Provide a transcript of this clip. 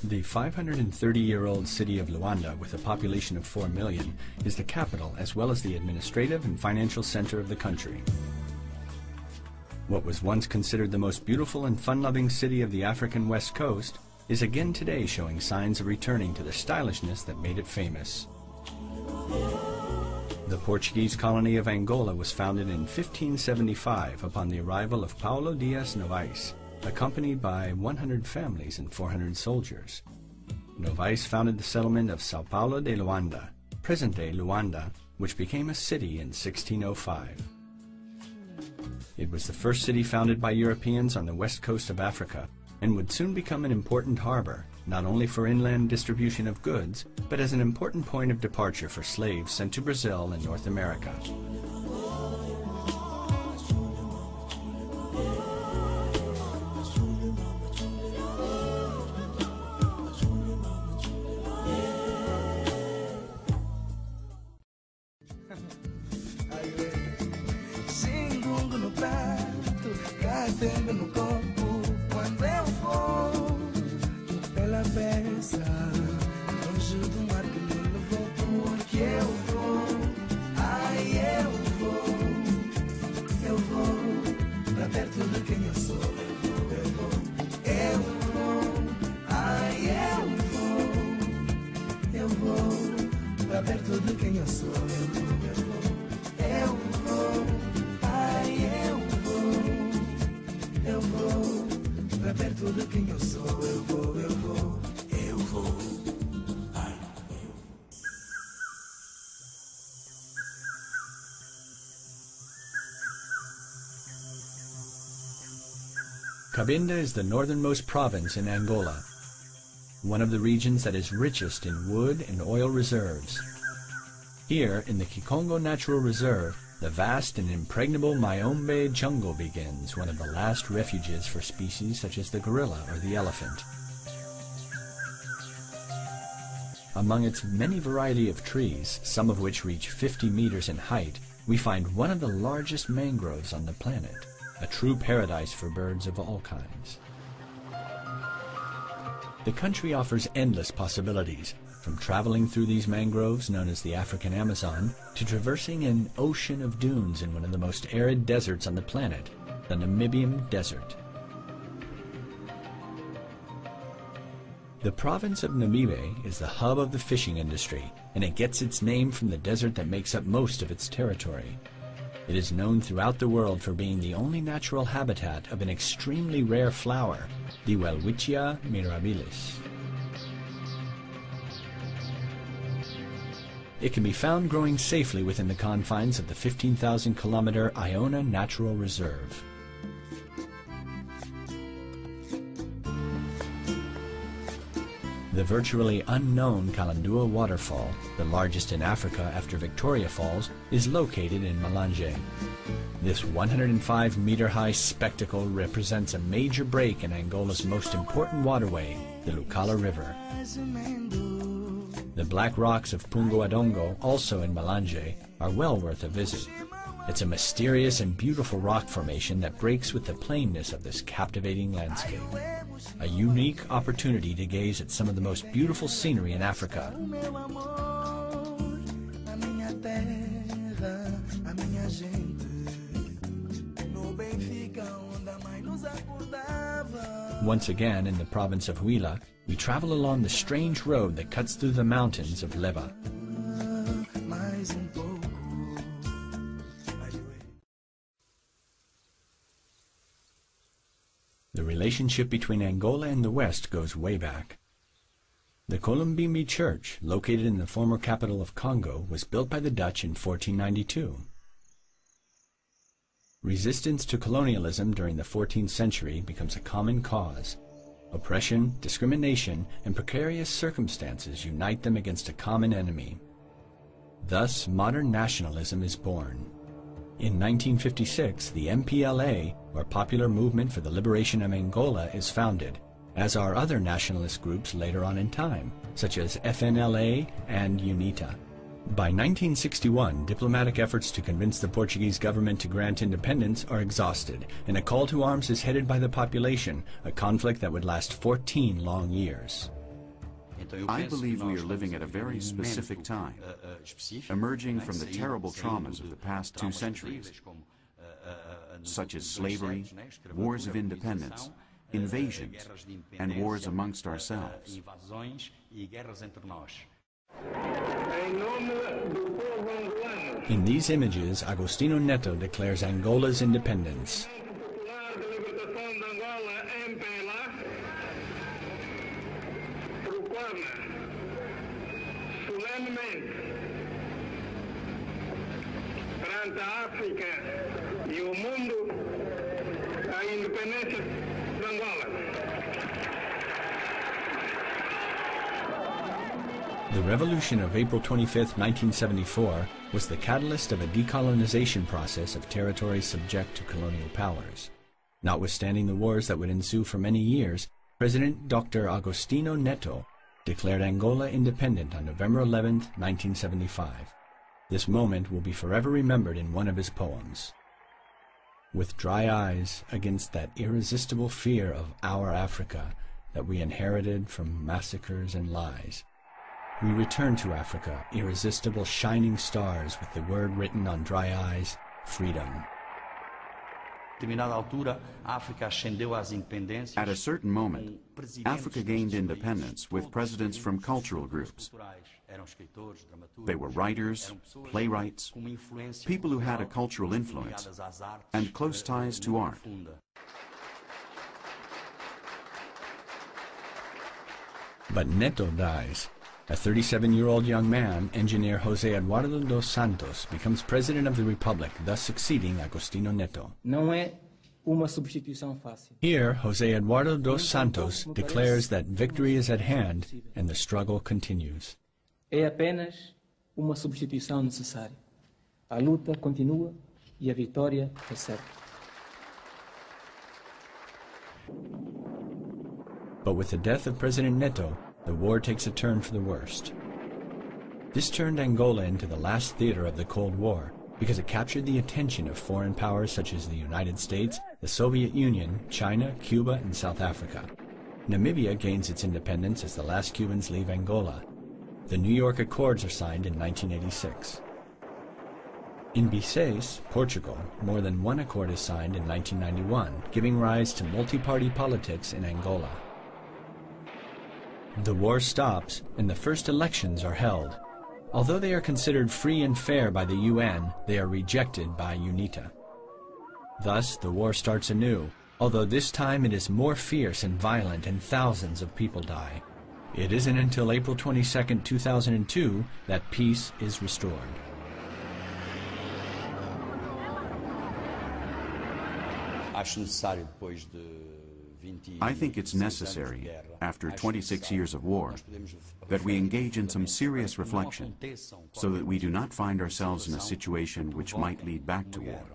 The 530-year-old city of Luanda, with a population of 4 million, is the capital as well as the administrative and financial center of the country. What was once considered the most beautiful and fun-loving city of the African West Coast is again today showing signs of returning to the stylishness that made it famous. The Portuguese colony of Angola was founded in 1575 upon the arrival of Paulo Dias Novais, accompanied by 100 families and 400 soldiers. Novais founded the settlement of São Paulo de Luanda, present-day Luanda, which became a city in 1605. It was the first city founded by Europeans on the west coast of Africa and would soon become an important harbor, not only for inland distribution of goods, but as an important point of departure for slaves sent to Brazil and North America. Cabinda is the northernmost province in Angola, one of the regions that is richest in wood and oil reserves. Here, in the Kikongo Natural Reserve, the vast and impregnable Mayombe jungle begins, one of the last refuges for species such as the gorilla or the elephant. Among its many variety of trees, some of which reach 50 meters in height, we find one of the largest mangroves on the planet, a true paradise for birds of all kinds. The country offers endless possibilities, from traveling through these mangroves known as the African Amazon to traversing an ocean of dunes in one of the most arid deserts on the planet, the Namibian Desert. The province of Namibe is the hub of the fishing industry, and it gets its name from the desert that makes up most of its territory. It is known throughout the world for being the only natural habitat of an extremely rare flower, the Welwitschia mirabilis. It can be found growing safely within the confines of the 15,000-kilometer Iona Natural Reserve. The virtually unknown Kalandua waterfall, the largest in Africa after Victoria Falls, is located in Malanje. This 105-meter-high spectacle represents a major break in Angola's most important waterway, the Lucala River. The black rocks of Pungo Adongo, also in Malanje, are well worth a visit. It's a mysterious and beautiful rock formation that breaks with the plainness of this captivating landscape. A unique opportunity to gaze at some of the most beautiful scenery in Africa. Once again in the province of Huila, we travel along the strange road that cuts through the mountains of Leva. The relationship between Angola and the West goes way back. The Columbimbi Church, located in the former capital of Congo, was built by the Dutch in 1492. Resistance to colonialism during the 14th century becomes a common cause. Oppression, discrimination, and precarious circumstances unite them against a common enemy. Thus, modern nationalism is born. In 1956, the MPLA, or Popular Movement for the Liberation of Angola, is founded, as are other nationalist groups later on in time, such as FNLA and UNITA. By 1961, diplomatic efforts to convince the Portuguese government to grant independence are exhausted, and a call to arms is headed by the population, a conflict that would last 14 long years. I believe we are living at a very specific time, emerging from the terrible traumas of the past 2 centuries, such as slavery, wars of independence, invasions, and wars amongst ourselves. In these images, Agostinho Neto declares Angola's independence. Perante a África e o mundo, a independência de Angola. The revolution of April 25, 1974, was the catalyst of a decolonization process of territories subject to colonial powers. Notwithstanding the wars that would ensue for many years, President Dr. Agostinho Neto declared Angola independent on November 11, 1975. This moment will be forever remembered in one of his poems. With dry eyes against that irresistible fear of our Africa that we inherited from massacres and lies, we return to Africa, irresistible shining stars with the word written on dry eyes, freedom. At a certain moment, Africa gained independence with presidents from cultural groups. They were writers, playwrights, people who had a cultural influence and close ties to art. But Neto dies. A 37-year-old young man, engineer José Eduardo dos Santos, becomes president of the Republic, thus succeeding Agostinho Neto. Here, José Eduardo dos Santos declares that victory is at hand and the struggle continues. É apenas uma substituição necessária. A luta continua e a vitória é certa. But with the death of President Neto, the war takes a turn for the worst. This turned Angola into the last theater of the Cold War because it captured the attention of foreign powers such as the United States, the Soviet Union, China, Cuba, and South Africa. Namibia gains its independence as the last Cubans leave Angola. The New York Accords are signed in 1986. In Bicês, Portugal, more than one accord is signed in 1991, giving rise to multi-party politics in Angola. The war stops, and the first elections are held. Although they are considered free and fair by the UN, they are rejected by UNITA. Thus, the war starts anew, although this time it is more fierce and violent and thousands of people die. It isn't until April 22, 2002, that peace is restored. I think it's necessary, after 26 years of war, that we engage in some serious reflection so that we do not find ourselves in a situation which might lead back to war.